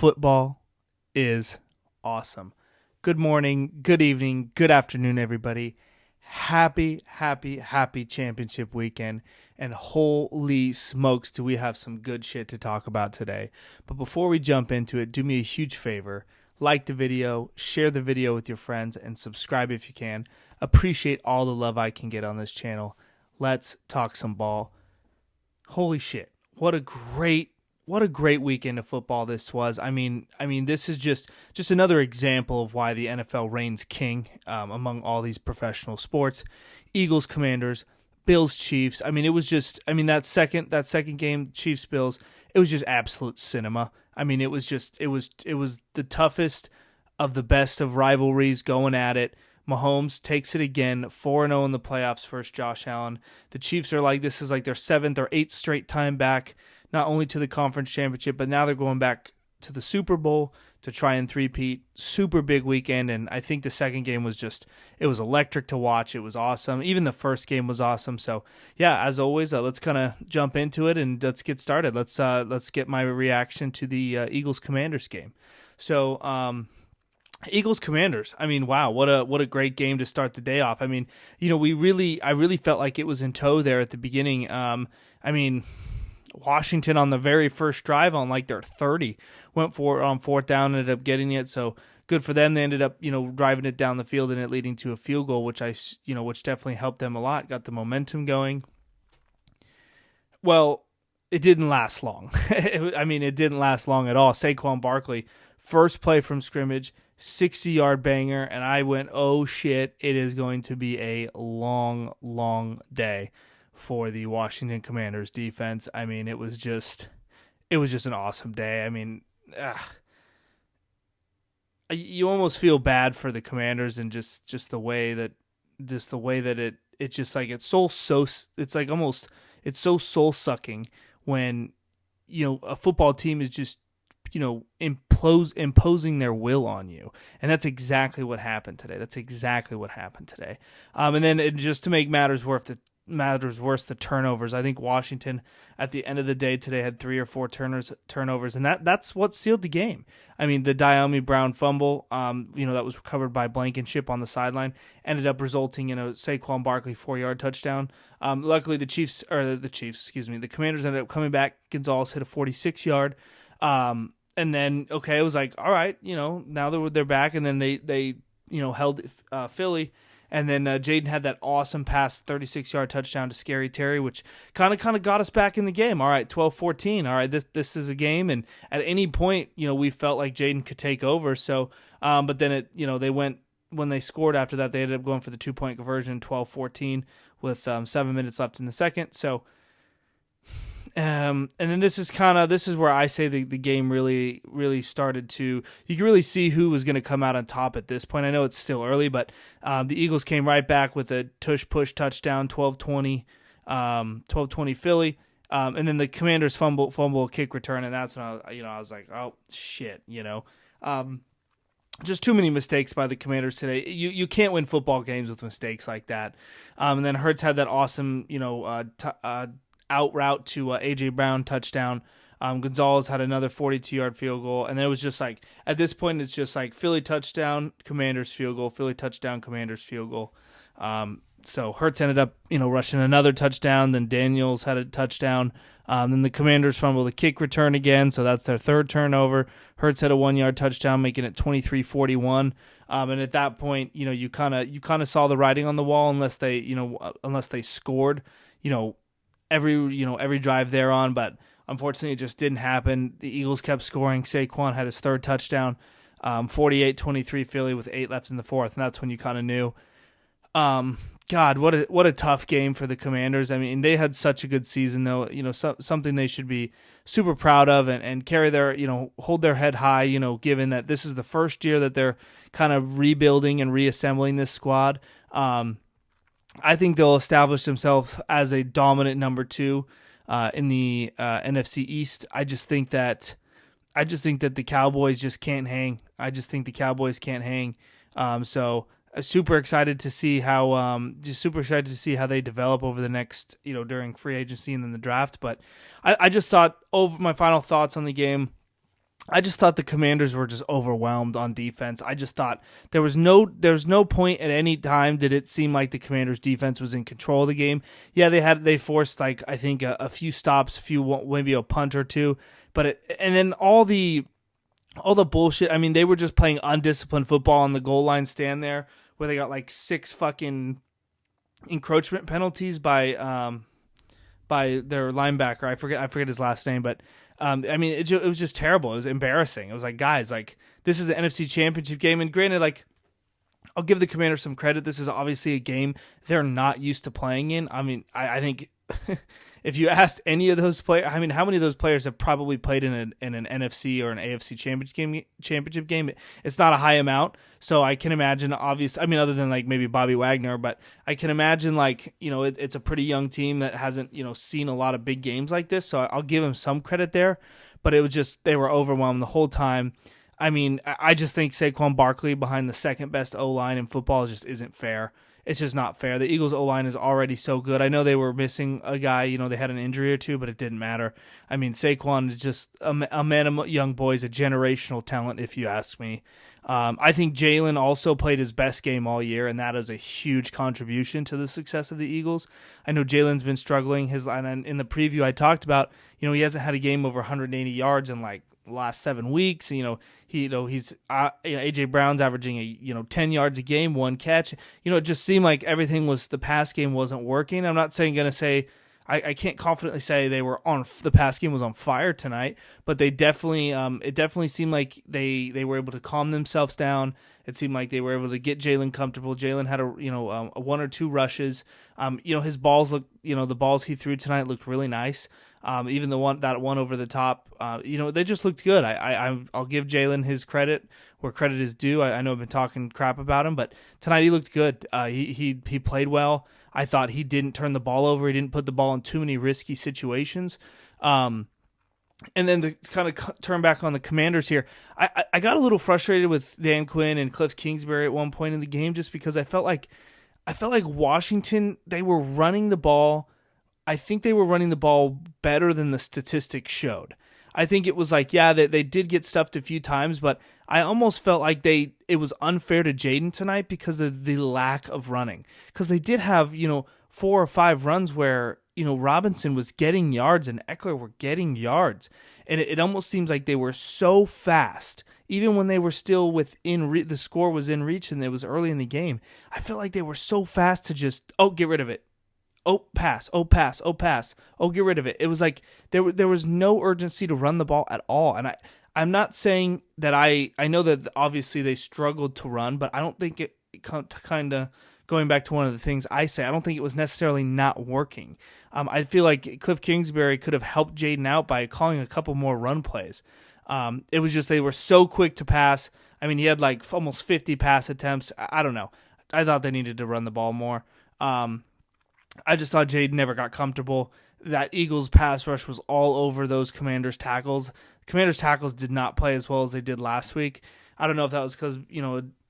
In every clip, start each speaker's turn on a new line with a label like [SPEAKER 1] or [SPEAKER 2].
[SPEAKER 1] Football is awesome. Good morning, good evening, good afternoon, everybody. Happy championship weekend. And holy smokes, do we have some good shit to talk about today. But before we jump into it, do me a huge favor. Like the video, share the video with your friends, and subscribe if you can. Appreciate all the love I can get on this channel. Let's talk some ball. Holy shit. What a great weekend of football this was. I mean, this is just another example of why the NFL reigns king among all these professional sports. Eagles, Commanders, Bills, Chiefs. That second game, Chiefs, Bills, it was just absolute cinema. It was the toughest of the best of rivalries going at it. Mahomes takes it again, 4-0 in the playoffs versus Josh Allen. The Chiefs are this is their 7th or 8th straight time back, not only to the conference championship, but now they're going back to the Super Bowl to try and three-peat. Super big weekend, and I think the second game was it was electric to watch. It was awesome. Even the first game was awesome. So, yeah, as always, let's kind of jump into it and let's get started. Let's get my reaction to the Eagles-Commanders game. So, Eagles Commanders. Wow, what a great game to start the day off. I really felt like it was in tow there at the beginning. Washington on the very first drive on their 30 went for it on fourth down, ended up getting it. So good for them. They ended up driving it down the field and it leading to a field goal, which which definitely helped them a lot. Got the momentum going. Well, it didn't last long. It didn't last long at all. Saquon Barkley, first play from scrimmage, 60-yard banger, and I went, oh shit, it is going to be a long day for the Washington Commanders defense. It was just an awesome day. You almost feel bad for the Commanders and just the way that it's so soul sucking when a football team is just imposing their will on you. And that's exactly what happened today. And then just to make matters worse, the turnovers. I think Washington at the end of the day today had 3 or 4 turnovers, and that's what sealed the game. The Diami Brown fumble, that was recovered by Blankenship on the sideline, ended up resulting in a Saquon Barkley 4-yard touchdown. Luckily the Commanders ended up coming back. Gonzalez hit a 46-yard. And then, it was all right, now they're back, and then they held Philly, and then Jaden had that awesome pass, 36-yard touchdown to Scary Terry, which kind of got us back in the game. All right, 12-14. All right, this is a game, and at any point, we felt like Jaden could take over. So, but then they went when they scored after that, they ended up going for the 2-point conversion, 12-14 with 7 minutes left in the second. So. And then this is where I say the game really started to, you can really see who was going to come out on top at this point. I know it's still early, but the Eagles came right back with a tush-push touchdown, 12-20 Philly. And then the Commanders fumble kick return, and that's when I was like, oh shit, just too many mistakes by the Commanders today. You can't win football games with mistakes like that. And then Hurts had that awesome, out route to A.J. Brown touchdown. Gonzalez had another 42-yard field goal, and then it was just at this point, it's just Philly touchdown, Commanders field goal, Philly touchdown, Commanders field goal. So Hurts ended up, rushing another touchdown. Then Daniels had a touchdown. Then the Commanders fumbled the kick return again, so that's their third turnover. Hurts had a 1-yard touchdown, making it 23-41. And at that point, you kind of saw the writing on the wall, unless they scored, every drive thereon, but unfortunately it just didn't happen. The Eagles kept scoring. Saquon had his third touchdown, 48-23 Philly with 8 left in the fourth, and that's when you kind of knew. God, what a tough game for the Commanders. They had such a good season, though. Something they should be super proud of and carry their, hold their head high. Given that this is the first year that they're kind of rebuilding and reassembling this squad. I think they'll establish themselves as a dominant number 2 in the NFC East. I just think that the Cowboys just can't hang. So super excited to see how they develop over the next, during free agency and then the draft. But I just thought, over my final thoughts on the game, I just thought the Commanders were just overwhelmed on defense. I just thought there was no point at any time did it seem like the Commanders defense was in control of the game. Yeah, they forced like I think a few stops, maybe a punt or two, and then all the bullshit. I mean, they were just playing undisciplined football on the goal line stand there where they got like 6 fucking encroachment penalties by their linebacker. I forget his last name, but I mean, it was just terrible. It was embarrassing. It was like, guys, like this is an NFC Championship game, and granted, like I'll give the Commanders some credit. This is obviously a game they're not used to playing in. I mean, I think if you asked any of those players, I mean, how many of those players have probably played in an NFC or an AFC championship game? It's not a high amount, so I can imagine. Obviously, I mean, other than like maybe Bobby Wagner, but I can imagine like it's a pretty young team that hasn't seen a lot of big games like this. So I'll give them some credit there, but it was just they were overwhelmed the whole time. I mean, I just think Saquon Barkley behind the second best O-line in football just isn't fair. It's just not fair. The Eagles' O-line is already so good. I know they were missing a guy. They had an injury or two, but it didn't matter. I mean, Saquon is just a man of young boys, a generational talent, if you ask me. I think Jalen also played his best game all year, and that is a huge contribution to the success of the Eagles. I know Jalen's been struggling. And in the preview I talked about, he hasn't had a game over 180 yards in like last 7 weeks. He's AJ Brown's averaging 10 yards a game, 1 catch. It just seemed like the pass game wasn't working. I'm not going to say I can't confidently say the pass game was on fire tonight, but they definitely it definitely seemed like they were able to calm themselves down. It seemed like they were able to get Jalen comfortable. Jalen had a 1 or 2 rushes. His balls the balls he threw tonight looked really nice. Even the one over the top, they just looked good. I'll give Jalen his credit where credit is due. I know I've been talking crap about him, but tonight he looked good. He played well. I thought he didn't turn the ball over. He didn't put the ball in too many risky situations. And then to kind of turn back on the Commanders here, I got a little frustrated with Dan Quinn and Cliff Kingsbury at one point in the game just because I felt like Washington, they were running the ball. I think they were running the ball better than the statistics showed. I think it was like, yeah, they did get stuffed a few times, but I almost felt like it was unfair to Jaden tonight because of the lack of running. Because they did have, 4 or 5 runs where, Robinson was getting yards and Eckler were getting yards. And it almost seems like they were so fast, even when they were still within the score was in reach and it was early in the game. I felt like they were so fast to just, get rid of it. Oh, pass. Oh, pass. Oh, pass. Oh, get rid of it. It was like there was no urgency to run the ball at all. And I'm not saying that I know that obviously they struggled to run, but I don't think it kind of going back to one of the things I say, I don't think it was necessarily not working. I feel like Cliff Kingsbury could have helped Jaden out by calling a couple more run plays. It was just they were so quick to pass. I mean, he had like almost 50 pass attempts. I don't know. I thought they needed to run the ball more. I just thought Jaden never got comfortable. That Eagles pass rush was all over those Commanders tackles. Commanders tackles did not play as well as they did last week. I don't know if that was because,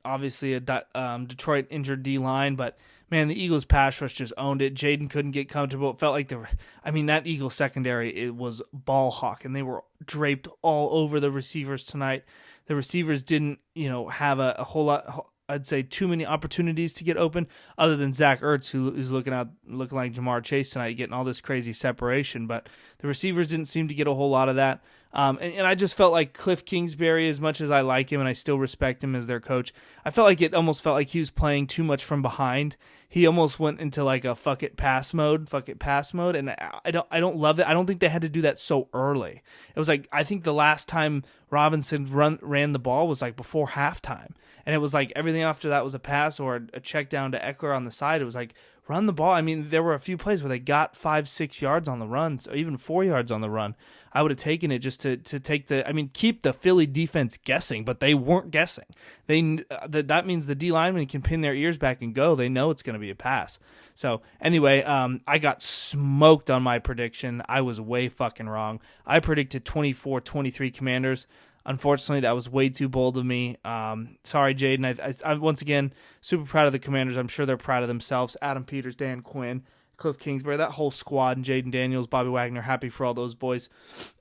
[SPEAKER 1] obviously a Detroit injured D-line, but man, the Eagles pass rush just owned it. Jaden couldn't get comfortable. It felt like that Eagles secondary, it was ball hawk, and they were draped all over the receivers tonight. The receivers didn't, have a whole lot, I'd say, too many opportunities to get open, other than Zach Ertz, who's looking like Jamar Chase tonight, getting all this crazy separation. But the receivers didn't seem to get a whole lot of that. And I just felt like Cliff Kingsbury, as much as I like him and I still respect him as their coach, I felt like it almost felt like he was playing too much from behind. He almost went into like a fuck it pass mode, and I don't love it. I don't think they had to do that so early. It was like, I think the last time Robinson ran the ball was like before halftime, and it was like everything after that was a pass or a check down to Eckler on the side. It was like, run the ball. I mean, there were a few plays where they got 5-6 yards on the run, or even 4 yards on the run. I would have taken it just to take keep the Philly defense guessing, but they weren't guessing. That means the D linemen can pin their ears back and go. They know it's going to be a pass. So anyway, I got smoked on my prediction. I was way fucking wrong. I predicted 24-23 Commanders. Unfortunately, that was way too bold of me. Sorry, Jaden. I once again super proud of the Commanders. I'm sure they're proud of themselves. Adam Peters, Dan Quinn, Cliff Kingsbury, that whole squad, and Jaden Daniels, Bobby Wagner. Happy for all those boys.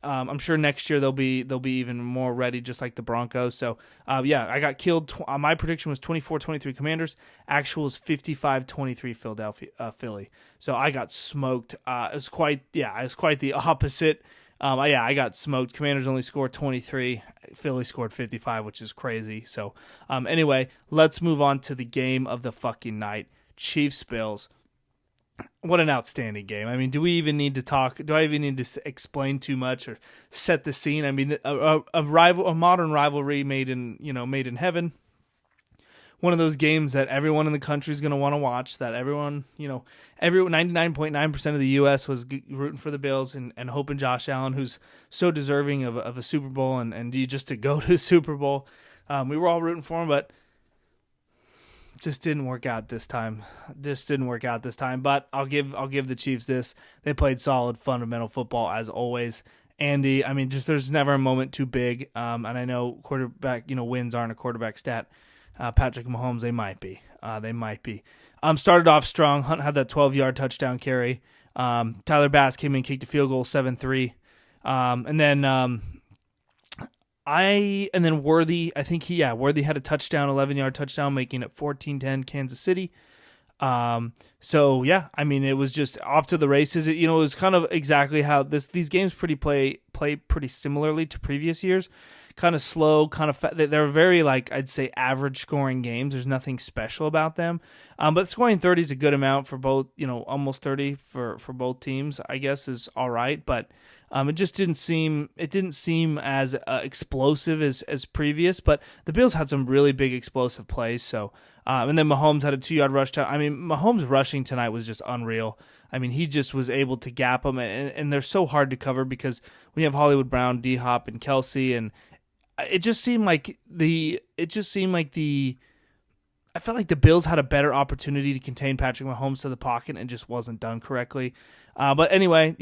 [SPEAKER 1] I'm sure next year they'll be even more ready, just like the Broncos. So I got killed. My prediction was 24-23 Commanders. Actual was 55-23 Philly. So I got smoked. It was quite the opposite. I got smoked. Commanders only scored 23. Philly scored 55, which is crazy. So anyway, let's move on to the game of the fucking night. Chiefs-Bills. What an outstanding game. I mean, do I even need to explain too much or set the scene? I mean, a modern rivalry made in heaven. One of those games that everyone in the country is going to want to watch, that everyone 99.9% of the U.S. was rooting for the Bills and hoping Josh Allen, who's so deserving of a Super Bowl and just to go to a Super Bowl. We were all rooting for him, but just didn't work out this time. But I'll give the Chiefs this. They played solid, fundamental football as always. Andy, I mean, just there's never a moment too big. And I know quarterback, wins aren't a quarterback stat. Patrick Mahomes, they might be. Started off strong. Hunt had that 12-yard touchdown carry. Tyler Bass came in, kicked a field goal, 7-3. And then Worthy, Worthy had a touchdown, 11-yard touchdown, making it 14-10 Kansas City. It was just off to the races. It was kind of exactly how these games play pretty similarly to previous years. Kind of slow, kind of they're very, I'd say, average scoring games. There's nothing special about them. But scoring 30 is a good amount for both, almost 30 for both teams, I guess, is all right. But it just didn't seem as explosive as previous. But the Bills had some really big explosive plays. So and then Mahomes had a 2-yard rush. I mean, Mahomes rushing tonight was just unreal. I mean, he just was able to gap them, and they're so hard to cover because when you have Hollywood Brown, D-Hop, and Kelsey, and I felt like the Bills had a better opportunity to contain Patrick Mahomes to the pocket and just wasn't done correctly. But anyway,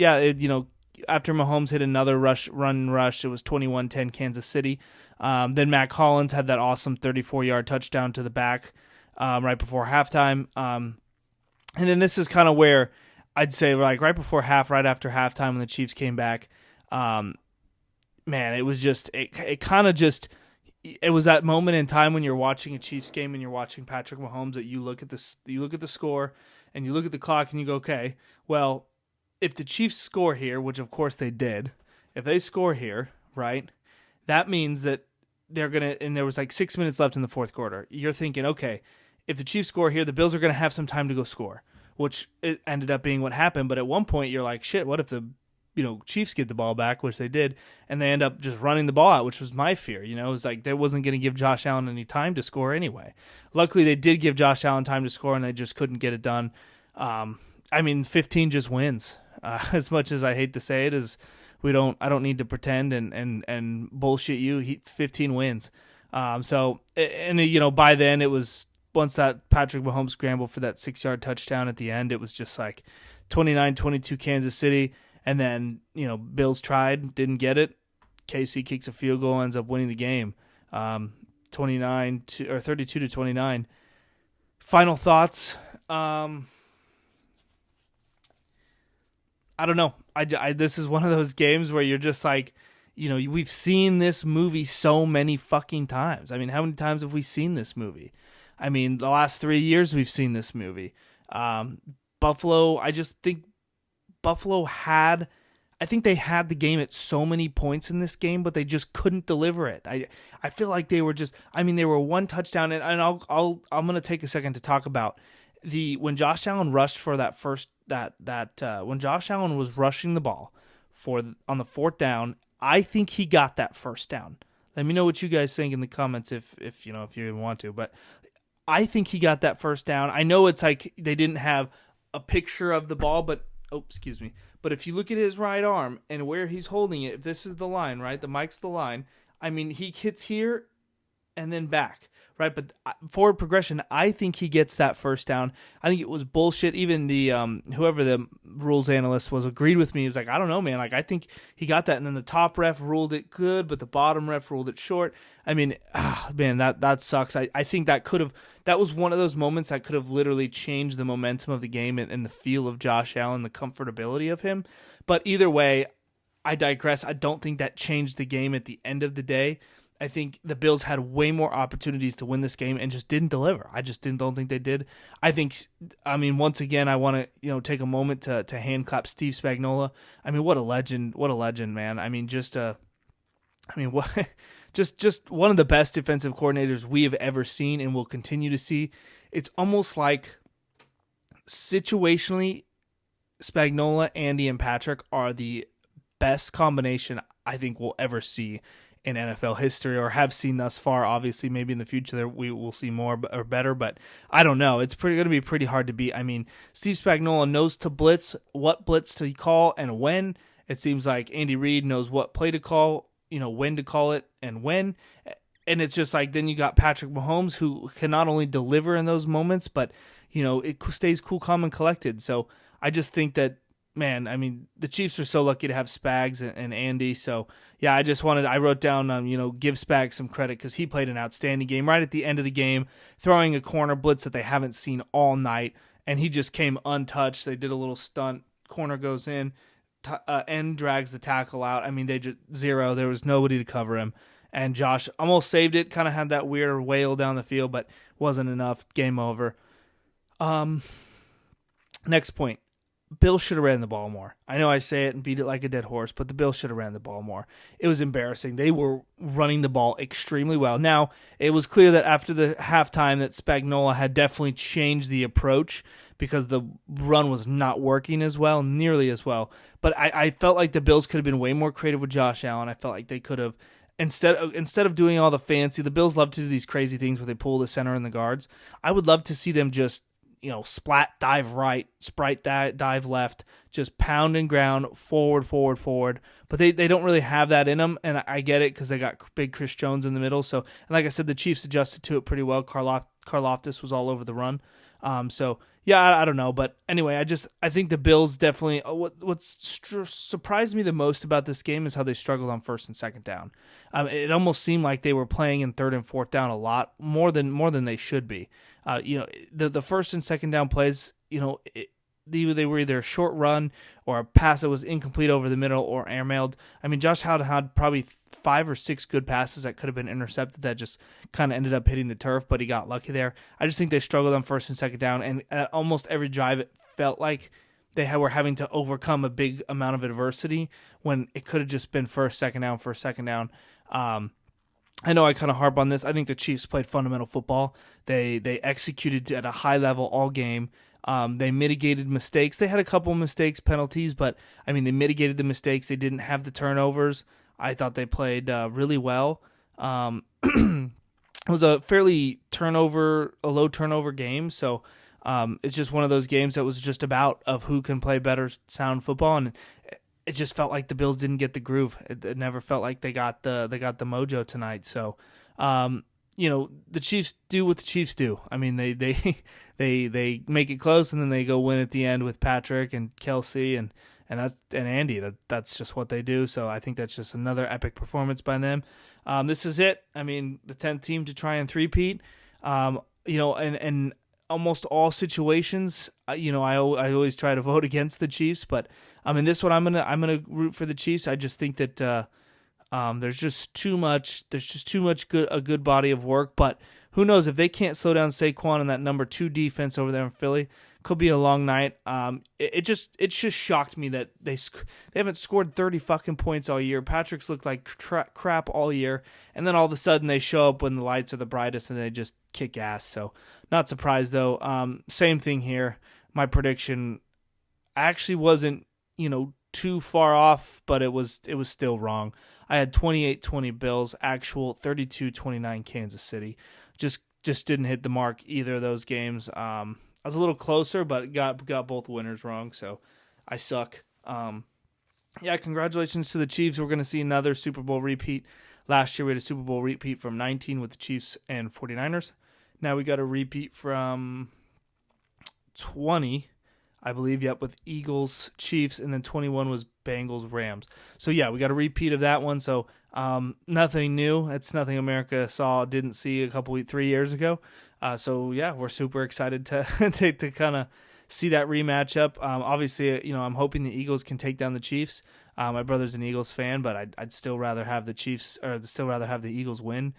[SPEAKER 1] after Mahomes hit another run rush, it was 21-10 Kansas City. Then Matt Collins had that awesome 34-yard touchdown to the back right before halftime. And then this is kind of where I'd say right after halftime when the Chiefs came back, man, it was just it was that moment in time when you're watching a Chiefs game and you're watching Patrick Mahomes that you look at the score and you look at the clock and you go, okay, well, if the Chiefs score here, which of course they did, if they score here, right, that means that they're going to, and there was 6 minutes left in the fourth quarter. You're thinking, okay, if the Chiefs score here, the Bills are going to have some time to go score, which it ended up being what happened. But at one point you're like, shit, what if the Chiefs get the ball back, which they did, and they end up just running the ball out, which was my fear. It was like they wasn't going to give Josh Allen any time to score anyway. Luckily, they did give Josh Allen time to score, and they just couldn't get it done. 15 just wins. As much as I hate to say it, I don't need to pretend and bullshit you. 15 wins. By then it was, once that Patrick Mahomes scrambled for that 6-yard touchdown at the end, it was just like 29-22 Kansas City. And then, Bills tried, didn't get it. KC kicks a field goal, ends up winning the game, 32-29. Final thoughts. I don't know. This is one of those games where you're just like, we've seen this movie so many fucking times. I mean, how many times have we seen this movie? I mean, the last 3 years we've seen this movie. Buffalo, I just think Buffalo I think they had the game at so many points in this game, but they just couldn't deliver it. I feel like they were they were one touchdown, and I'm going to take a second to talk about when Josh Allen rushed for that first when Josh Allen was rushing the ball on the fourth down. I think he got that first down. Let me know what you guys think in the comments if you even want to, but I think he got that first down. I know it's like they didn't have a picture of the ball, but if you look at his right arm and where he's holding it, if this is the line, right? The mic's the line. I mean, he hits here and then back. right? But forward progression, I think he gets that first down. I think it was bullshit. Even the whoever the rules analyst was agreed with me. He was like, I don't know, man. Like, I think he got that, and then the top ref ruled it good, but the bottom ref ruled it short. I mean, man, that sucks. I think that was one of those moments that could have literally changed the momentum of the game and the feel of Josh Allen, the comfortability of him. But either way, I digress. I don't think that changed the game at the end of the day. I think the Bills had way more opportunities to win this game and just didn't deliver. I just don't think they did. I mean, once again, I want to take a moment to hand clap Steve Spagnuolo. I mean, what a legend, man. I mean, just one of the best defensive coordinators we have ever seen and will continue to see. It's almost like situationally, Spagnuolo, Andy, and Patrick are the best combination I think we'll ever see in NFL history, or have seen thus far. Obviously, maybe in the future we will see more or better, but I don't know. It's going to be pretty hard to beat. I mean, Steve Spagnuolo knows to blitz, what blitz to call, and when. It seems like Andy Reid knows what play to call, when to call it and when. And it's just like, then you got Patrick Mahomes, who can not only deliver in those moments, but it stays cool, calm, and collected. So I just think that, man, I mean, the Chiefs are so lucky to have Spags and Andy. So, yeah, I wrote down, give Spags some credit because he played an outstanding game right at the end of the game, throwing a corner blitz that they haven't seen all night, and he just came untouched. They did a little stunt. Corner goes in, end drags the tackle out. I mean, they just zero. There was nobody to cover him. And Josh almost saved it, kind of had that weird wail down the field, but wasn't enough. Game over. Next point. Bills should have ran the ball more. I know I say it and beat it like a dead horse, but the Bills should have ran the ball more. It was embarrassing. They were running the ball extremely well. Now, it was clear that after the halftime that Spagnuolo had definitely changed the approach because the run was not working nearly as well. But I felt like the Bills could have been way more creative with Josh Allen. I felt like they could have, instead of doing all the fancy, the Bills love to do these crazy things where they pull the center and the guards. I would love to see them just splat, dive right, sprite, dive left, just pound and ground, forward. But they don't really have that in them, and I get it because they got big Chris Jones in the middle. So, and like I said, the Chiefs adjusted to it pretty well. Karlaftis was all over the run. So, yeah, I don't know. But anyway, I think the Bills definitely, what surprised me the most about this game is how they struggled on first and second down. It almost seemed like they were playing in third and fourth down a lot more than they should be. The first and second down plays, they were either a short run or a pass that was incomplete over the middle or airmailed. I mean, Josh Howdy had probably 5 or 6 good passes that could have been intercepted that just kind of ended up hitting the turf, but he got lucky there. I just think they struggled on first and second down, and at almost every drive it felt like they were having to overcome a big amount of adversity when it could have just been first, second down. I know I kind of harp on this. I think the Chiefs played fundamental football. They executed at a high level all game. They mitigated mistakes. They had a couple mistakes, penalties, but I mean, they mitigated the mistakes. They didn't have the turnovers. I thought they played really well. It was a fairly low turnover game. So it's just one of those games that was just about of who can play better sound football, and it just felt like the Bills didn't get the groove. It never felt like they got the mojo tonight. So, the Chiefs do what the Chiefs do. I mean, they make it close and then they go win at the end with Patrick and Kelsey and Andy. That's just what they do. So I think that's just another epic performance by them. This is it. I mean, the 10th team to try and three-peat. And almost all situations, I always try to vote against the Chiefs, but in this one I'm gonna root for the Chiefs. I just think that there's just too much a good body of work. But who knows, if they can't slow down Saquon and that number 2 defense over there in Philly, could be a long night. It just shocked me that they haven't scored 30 fucking points all year. Patrick's looked like crap all year, and then all of a sudden they show up when the lights are the brightest and they just kick ass. So not surprised though. Same thing here. My prediction actually wasn't too far off, but it was still wrong. I had 28-20 Bills, actual 32-29 Kansas City. Just didn't hit the mark either of those games. I was a little closer, but got both winners wrong, so I suck. Congratulations to the Chiefs. We're going to see another Super Bowl repeat. Last year we had a Super Bowl repeat from 19 with the Chiefs and 49ers. Now we got a repeat from 20, I believe, with Eagles, Chiefs, and then 21 was Bengals, Rams. So, yeah, we got a repeat of that one. So, nothing new. It's nothing America didn't see 3 years ago. We're super excited to to kind of see that rematch up. Obviously, I'm hoping the Eagles can take down the Chiefs. My brother's an Eagles fan, but I'd still rather have the Chiefs, or still rather have the Eagles win.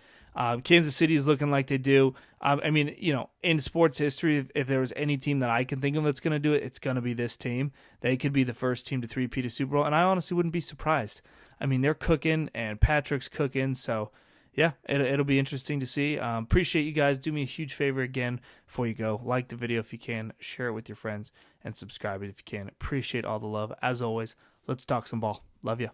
[SPEAKER 1] Kansas City is looking like they do. In sports history, if there was any team that I can think of that's going to do it, it's going to be this team. They could be the first team to three-peat a Super Bowl, and I honestly wouldn't be surprised. They're cooking, and Patrick's cooking, so yeah, it'll be interesting to see. Appreciate you guys. Do me a huge favor again before you go. Like the video if you can, share it with your friends, and subscribe if you can. Appreciate all the love. As always, let's talk some ball. Love ya.